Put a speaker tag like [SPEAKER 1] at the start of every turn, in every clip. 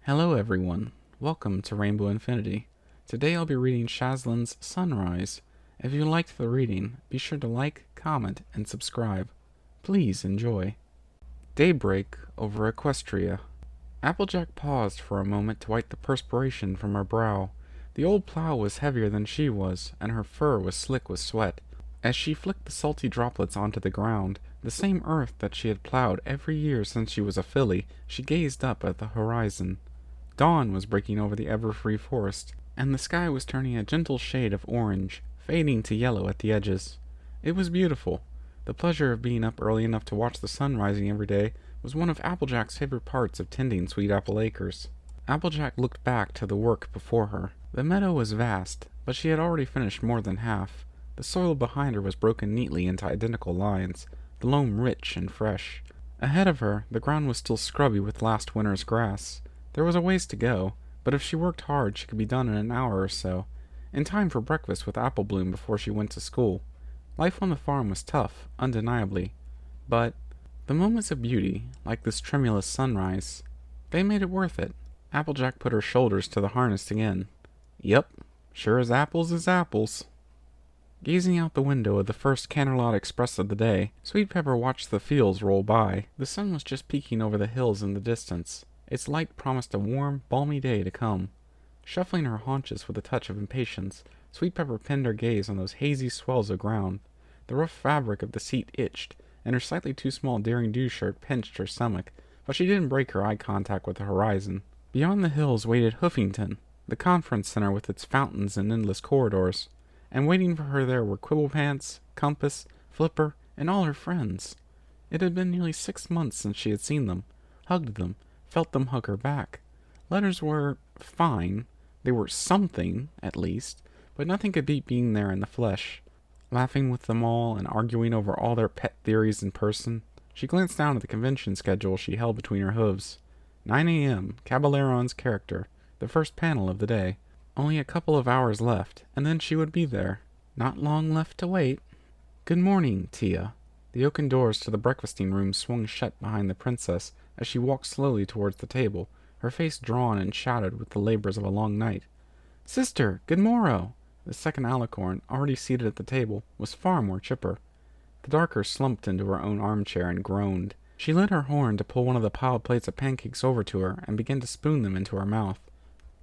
[SPEAKER 1] Hello everyone, welcome to Rainbow Infinity. Today I'll be reading Shaslan's Sunrise. If you liked the reading, be sure to like, comment, and subscribe. Please enjoy. Daybreak over Equestria. Applejack paused for a moment to wipe the perspiration from her brow. The old plow was heavier than she was, and her fur was slick with sweat. As she flicked the salty droplets onto the ground, the same earth that she had plowed every year since she was a filly, she gazed up at the horizon. Dawn was breaking over the ever-free forest, and the sky was turning a gentle shade of orange, fading to yellow at the edges. It was beautiful. The pleasure of being up early enough to watch the sun rising every day was one of Applejack's favorite parts of tending Sweet Apple Acres. Applejack looked back to the work before her. The meadow was vast, but she had already finished more than half. The soil behind her was broken neatly into identical lines, the loam rich and fresh. Ahead of her, the ground was still scrubby with last winter's grass. There was a ways to go, but if she worked hard she could be done in an hour or so, in time for breakfast with Apple Bloom before she went to school. Life on the farm was tough, undeniably, but the moments of beauty, like this tremulous sunrise, they made it worth it. Applejack put her shoulders to the harness again. Yep, sure as apples is apples. Gazing out the window of the first Canterlot Express of the day, Sweet Pepper watched the fields roll by. The sun was just peeking over the hills in the distance. Its light promised a warm, balmy day to come. Shuffling her haunches with a touch of impatience, Sweet Pepper pinned her gaze on those hazy swells of ground. The rough fabric of the seat itched, and her slightly too small Daring-Do shirt pinched her stomach, but she didn't break her eye contact with the horizon. Beyond the hills waited Hoofington, the conference center with its fountains and endless corridors, and waiting for her there were Quibblepants, Compass, Flipper, and all her friends. It had been nearly 6 months since she had seen them, hugged them, felt them hug her back. Letters were fine. They were something, at least, but nothing could beat being there in the flesh, laughing with them all and arguing over all their pet theories in person. She glanced down at the convention schedule she held between her hooves. 9 a.m., Caballeron's character, the first panel of the day. Only a couple of hours left, and then she would be there. Not long left to wait. Good morning, Tia. The oaken doors to the breakfasting room swung shut behind the princess as she walked slowly towards the table, her face drawn and shadowed with the labors of a long night. Sister, good morrow! The second alicorn, already seated at the table, was far more chipper. The darker slumped into her own armchair and groaned. She lit her horn to pull one of the piled plates of pancakes over to her and began to spoon them into her mouth.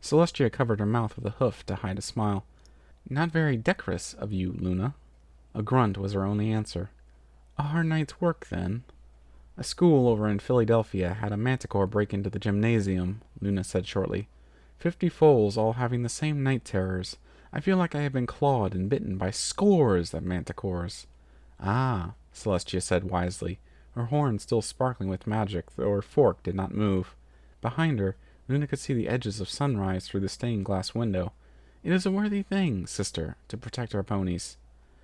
[SPEAKER 1] Celestia covered her mouth with a hoof to hide a smile. Not very decorous of you, Luna. A grunt was her only answer. A hard night's work, then. A school over in Philadelphia had a manticore break into the gymnasium, Luna said shortly. 50 foals all having the same night terrors. I feel like I have been clawed and bitten by scores of manticores. Ah, Celestia said wisely, her horn still sparkling with magic, though her fork did not move. Behind her, Luna could see the edges of sunrise through the stained glass window. It is a worthy thing, sister, to protect our ponies.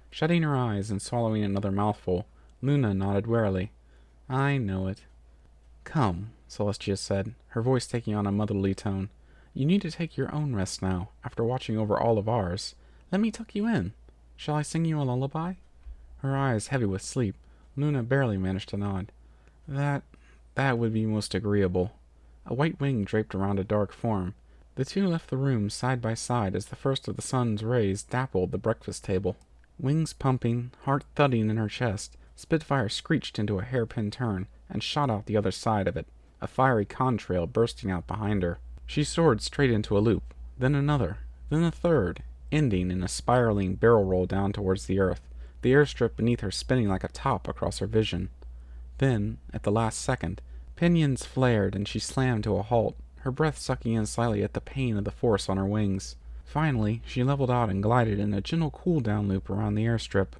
[SPEAKER 1] Shutting her eyes and swallowing another mouthful, Luna nodded warily. I know it. Come, Celestia said, her voice taking on a motherly tone. You need to take your own rest now, after watching over all of ours. Let me tuck you in. Shall I sing you a lullaby? Her eyes heavy with sleep, Luna barely managed to nod. That would be most agreeable. A white wing draped around a dark form. The two left the room side by side as the first of the sun's rays dappled the breakfast table. Wings pumping, heart thudding in her chest, Spitfire screeched into a hairpin turn and shot out the other side of it, a fiery contrail bursting out behind her. She soared straight into a loop, then another, then a third, ending in a spiraling barrel roll down towards the earth, the airstrip beneath her spinning like a top across her vision. Then, at the last second, pinions flared and she slammed to a halt, her breath sucking in slightly at the pain of the force on her wings. Finally, she leveled out and glided in a gentle cool-down loop around the airstrip.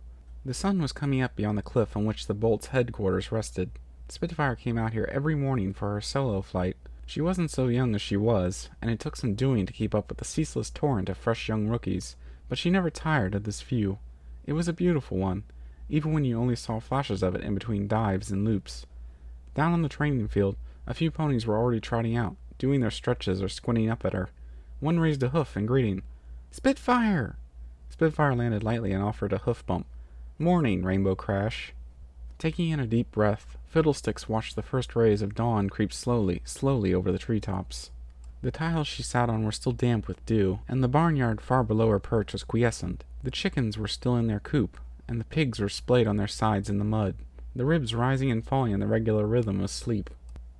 [SPEAKER 1] The sun was coming up beyond the cliff on which the Bolt's headquarters rested. Spitfire came out here every morning for her solo flight. She wasn't so young as she was, and it took some doing to keep up with the ceaseless torrent of fresh young rookies, but she never tired of this view. It was a beautiful one, even when you only saw flashes of it in between dives and loops. Down on the training field, a few ponies were already trotting out, doing their stretches or squinting up at her. One raised a hoof in greeting. Spitfire! Spitfire landed lightly and offered a hoof bump. Morning, Rainbow Crash. Taking in a deep breath, Fiddlesticks watched the first rays of dawn creep slowly over the treetops. The tiles she sat on were still damp with dew, and the barnyard far below her perch was quiescent. The chickens were still in their coop, and the pigs were splayed on their sides in the mud, the ribs rising and falling in the regular rhythm of sleep.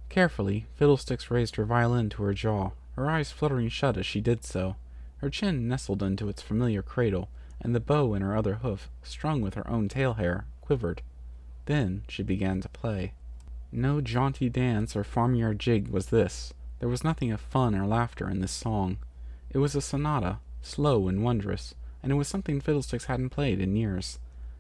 [SPEAKER 1] Carefully, Fiddlesticks raised her violin to her jaw, her eyes fluttering shut as she did so. Her chin nestled into its familiar cradle, and the bow in her other hoof, strung with her own tail hair, quivered. Then she began to play. No jaunty dance or farmyard jig was this. There was nothing of fun or laughter in this song. It was a sonata, slow and wondrous, and it was something Fiddlesticks hadn't played in years.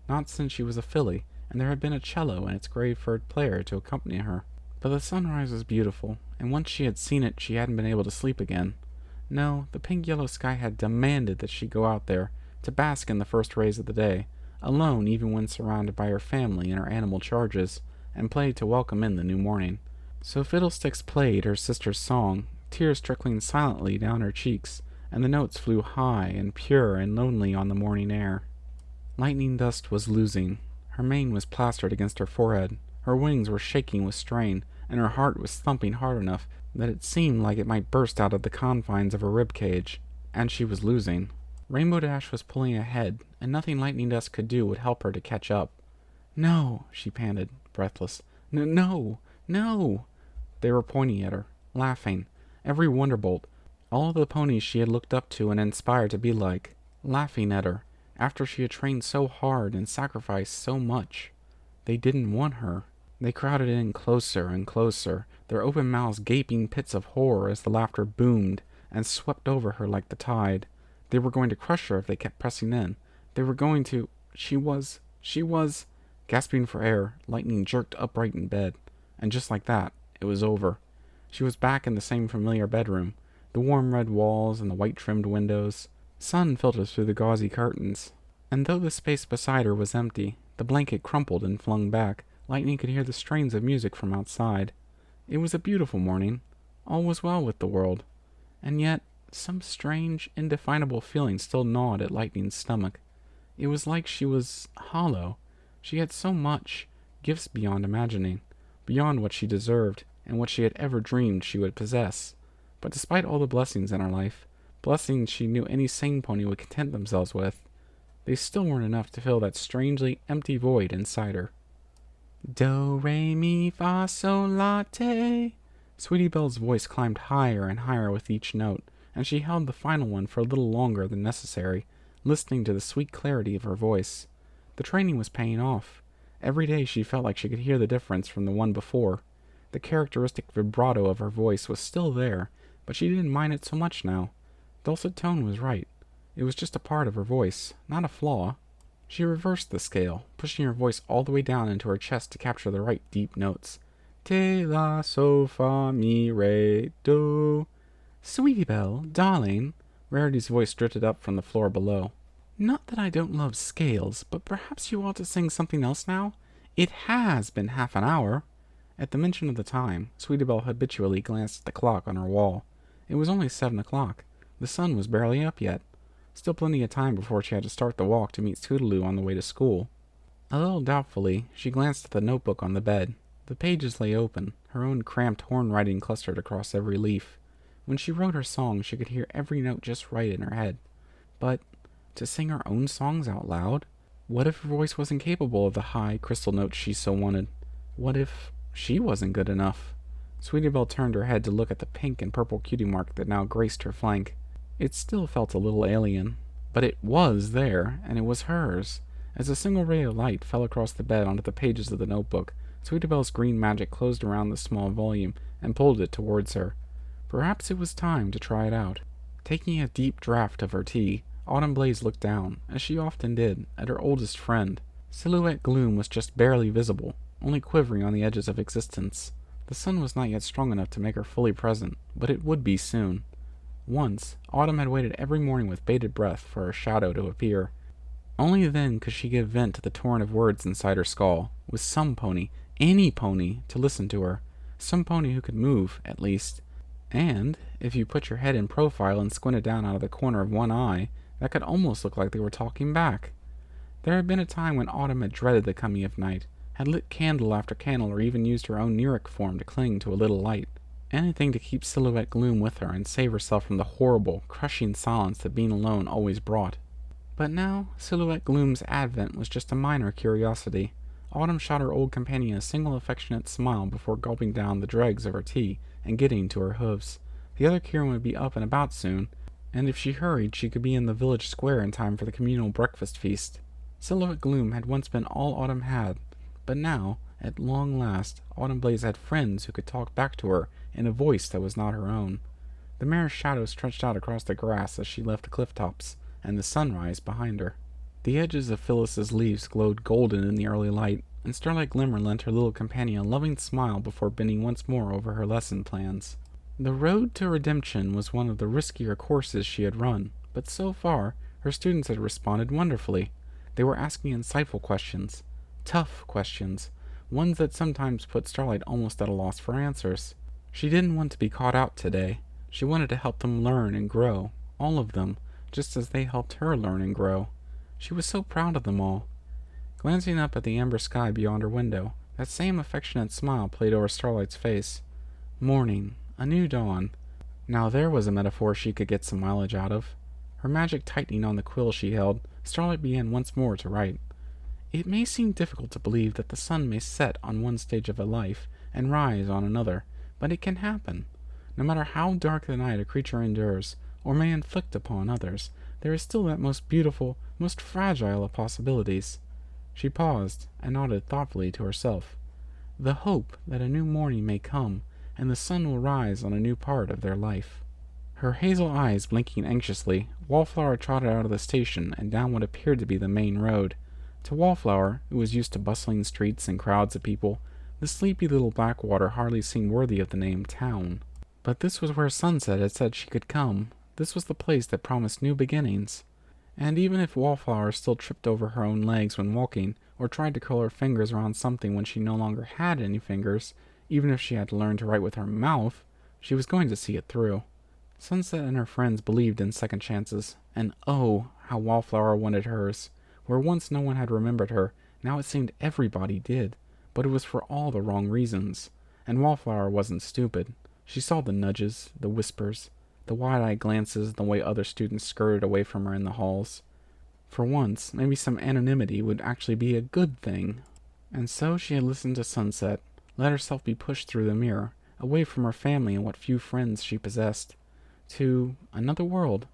[SPEAKER 1] Not since she was a filly, and there had been a cello and its gray-furred player to accompany her. But the sunrise was beautiful, and once she had seen it, she hadn't been able to sleep again. No, the pink-yellow sky had demanded that she go out there, to bask in the first rays of the day, alone even when surrounded by her family and her animal charges, and play to welcome in the new morning. So Fiddlesticks played her sister's song, tears trickling silently down her cheeks, and the notes flew high and pure and lonely on the morning air. Lightning Dust was losing. Her mane was plastered against her forehead, her wings were shaking with strain, and her heart was thumping hard enough that it seemed like it might burst out of the confines of her rib cage. And she was losing. Rainbow Dash was pulling ahead, and nothing Lightning Dust could do would help her to catch up. "No," she panted, breathless. "No, no!" They were pointing at her, laughing, every Wonderbolt, all of the ponies she had looked up to and inspired to be like, laughing at her, after she had trained so hard and sacrificed so much. They didn't want her. They crowded in closer and closer, their open mouths gaping pits of horror as the laughter boomed and swept over her like the tide. They were going to crush her if they kept pressing in. They were going to... She was... Gasping for air, Lightning jerked upright in bed, and just like that, it was over. She was back in the same familiar bedroom, the warm red walls and the white-trimmed windows. Sun filtered through the gauzy curtains, and though the space beside her was empty, the blanket crumpled and flung back, Lightning could hear the strains of music from outside. It was a beautiful morning. All was well with the world. And yet, some strange, indefinable feeling still gnawed at Lightning's stomach. It was like she was hollow. She had so much, gifts beyond imagining, beyond what she deserved, and what she had ever dreamed she would possess. But despite all the blessings in her life, blessings she knew any sane pony would content themselves with, they still weren't enough to fill that strangely empty void inside her. Do, re, mi, fa, sol, la, te. Sweetie Belle's voice climbed higher and higher with each note, and she held the final one for a little longer than necessary, listening to the sweet clarity of her voice. The training was paying off. Every day she felt like she could hear the difference from the one before. The characteristic vibrato of her voice was still there, but she didn't mind it so much now. Dulcet tone was right. It was just a part of her voice, not a flaw. She reversed the scale, pushing her voice all the way down into her chest to capture the right deep notes. Te, la, so, fa, mi, re, do. Sweetie Belle, darling. Rarity's voice drifted up from the floor below. Not that I don't love scales, but perhaps you ought to sing something else now? It has been half an hour. At the mention of the time, Sweetie Belle habitually glanced at the clock on her wall. It was only 7 o'clock. The sun was barely up yet. Still plenty of time before she had to start the walk to meet Toodaloo on the way to school. A little doubtfully, she glanced at the notebook on the bed. The pages lay open, her own cramped horn writing clustered across every leaf. When she wrote her song, she could hear every note just right in her head. But to sing her own songs out loud? What if her voice wasn't capable of the high, crystal notes she so wanted? What if she wasn't good enough? Sweetie Belle turned her head to look at the pink and purple cutie mark that now graced her flank. It still felt a little alien, but it was there, and it was hers. As a single ray of light fell across the bed onto the pages of the notebook, Sweetie Belle's green magic closed around the small volume and pulled it towards her. Perhaps it was time to try it out. Taking a deep draught of her tea, Autumn Blaze looked down, as she often did, at her oldest friend. Silhouette gloom was just barely visible, only quivering on the edges of existence. The sun was not yet strong enough to make her fully present, but it would be soon. Once, Autumn had waited every morning with bated breath for her shadow to appear. Only then could she give vent to the torrent of words inside her skull, with some pony, any pony, to listen to her. Some pony who could move, at least. And, if you put your head in profile and squinted down out of the corner of one eye, that could almost look like they were talking back. There had been a time when Autumn had dreaded the coming of night, had lit candle after candle, or even used her own Neuric form to cling to a little light. Anything to keep Silhouette Gloom with her and save herself from the horrible, crushing silence that being alone always brought. But now, Silhouette Gloom's advent was just a minor curiosity. Autumn shot her old companion a single affectionate smile before gulping down the dregs of her tea and getting to her hooves. The other Kieran would be up and about soon, and if she hurried she could be in the village square in time for the communal breakfast feast. Silhouette Gloom had once been all Autumn had, but now, at long last, Autumn Blaze had friends who could talk back to her in a voice that was not her own. The mare's shadow stretched out across the grass as she left the cliff tops, and the sunrise behind her. The edges of Phyllis's leaves glowed golden in the early light, and Starlight Glimmer lent her little companion a loving smile before bending once more over her lesson plans. The road to redemption was one of the riskier courses she had run, but so far her students had responded wonderfully. They were asking insightful questions, tough questions, ones that sometimes put Starlight almost at a loss for answers. She didn't want to be caught out today. She wanted to help them learn and grow, all of them, just as they helped her learn and grow. She was so proud of them all. Glancing up at the amber sky beyond her window, that same affectionate smile played over Starlight's face. Morning, a new dawn. Now there was a metaphor she could get some mileage out of. Her magic tightening on the quill she held, Starlight began once more to write. It may seem difficult to believe that the sun may set on one stage of a life and rise on another, but it can happen. No matter how dark the night a creature endures, or may inflict upon others, there is still that most beautiful, most fragile of possibilities. She paused and nodded thoughtfully to herself. The hope that a new morning may come, and the sun will rise on a new part of their life. Her hazel eyes blinking anxiously, Wallflower trotted out of the station and down what appeared to be the main road. To Wallflower, who was used to bustling streets and crowds of people, the sleepy little backwater hardly seemed worthy of the name town. But this was where Sunset had said she could come. This was the place that promised new beginnings. And even if Wallflower still tripped over her own legs when walking, or tried to curl her fingers around something when she no longer had any fingers, even if she had to learn to write with her mouth, she was going to see it through. Sunset and her friends believed in second chances, and oh, how Wallflower wanted hers. Where once no one had remembered her, now it seemed everybody did, but it was for all the wrong reasons. And Wallflower wasn't stupid. She saw the nudges, the whispers, the wide-eyed glances, the way other students skirted away from her in the halls. For once, maybe some anonymity would actually be a good thing. And so she had listened to Sunset, let herself be pushed through the mirror, away from her family and what few friends she possessed, to another world,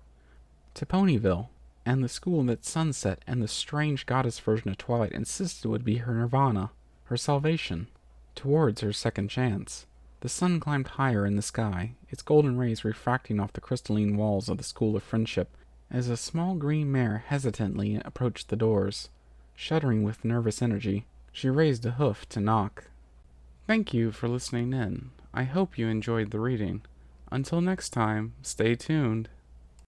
[SPEAKER 1] to Ponyville, and the school that Sunset and the strange goddess version of Twilight insisted would be her nirvana, her salvation, towards her second chance. The sun climbed higher in the sky, its golden rays refracting off the crystalline walls of the School of Friendship, as a small green mare hesitantly approached the doors. Shuddering with nervous energy, she raised a hoof to knock. Thank you for listening in. I hope you enjoyed the reading. Until next time, stay tuned.